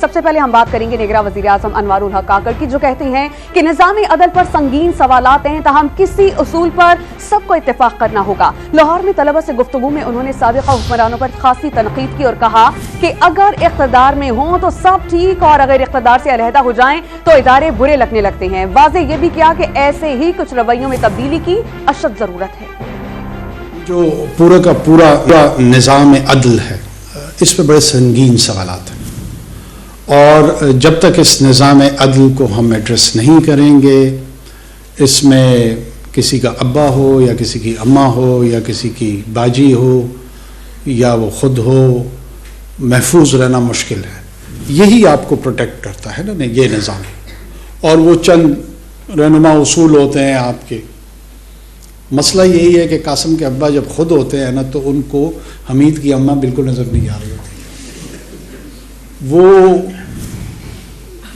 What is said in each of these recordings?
سب سے پہلے ہم بات کریں گے نگراں وزیر اعظم انوار الحق کاکڑ کی، جو کہتے ہیں کہ نظام عدل پر سنگین سوالات ہیں، تاہم کسی اصول پر سب کو اتفاق کرنا ہوگا۔ لاہور میں طلبہ سے گفتگو میں انہوں نے سابقہ حکمرانوں پر خاصی تنقید کی اور کہا کہ اگر اقتدار میں ہوں تو سب ٹھیک، اور اگر اقتدار سے علیحدہ ہو جائیں تو ادارے برے لگنے لگتے ہیں۔ واضح یہ بھی کیا کہ ایسے ہی کچھ رویوں میں تبدیلی کی اشد ضرورت ہے۔ جو پورا کا پورا نظام عدل ہے، اس پہ بڑے سنگین سوالات ہیں، اور جب تک اس نظام عدل کو ہم ایڈریس نہیں کریں گے، اس میں کسی کا ابا ہو یا کسی کی اماں ہو یا کسی کی باجی ہو یا وہ خود ہو، محفوظ رہنا مشکل ہے۔ یہی آپ کو پروٹیکٹ کرتا ہے نا یہ نظام، اور وہ چند رہنما اصول ہوتے ہیں آپ کے۔ مسئلہ یہی ہے کہ قاسم کے ابا جب خود ہوتے ہیں نا تو ان کو حمید کی اماں بالکل نظر نہیں آ رہی ہوتی، وہ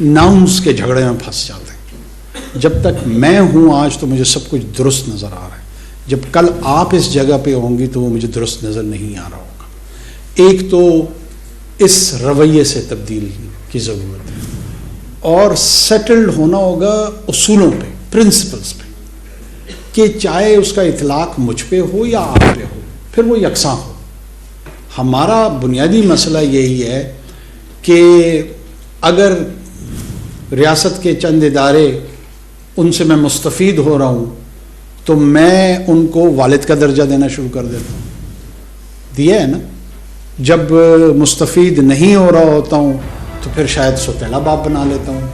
ناؤنس کے جھگڑے میں پھنس جاتے ہیں۔ جب تک میں ہوں آج تو مجھے سب کچھ درست نظر آ رہا ہے، جب کل آپ اس جگہ پہ ہوں گی تو وہ مجھے درست نظر نہیں آ رہا ہوگا۔ ایک تو اس رویے سے تبدیل کی ضرورت ہے، اور سیٹلڈ ہونا ہوگا اصولوں پہ، پرنسپلز پہ، کہ چاہے اس کا اطلاق مجھ پہ ہو یا آپ پہ ہو، پھر وہ یکساں ہو۔ ہمارا بنیادی مسئلہ یہی ہے کہ اگر ریاست کے چند ادارے ان سے میں مستفید ہو رہا ہوں تو میں ان کو والد کا درجہ دینا شروع کر دیتا ہوں، دیا ہے نا۔ جب مستفید نہیں ہو رہا ہوتا ہوں تو پھر شاید سوتیلا باپ بنا لیتا ہوں۔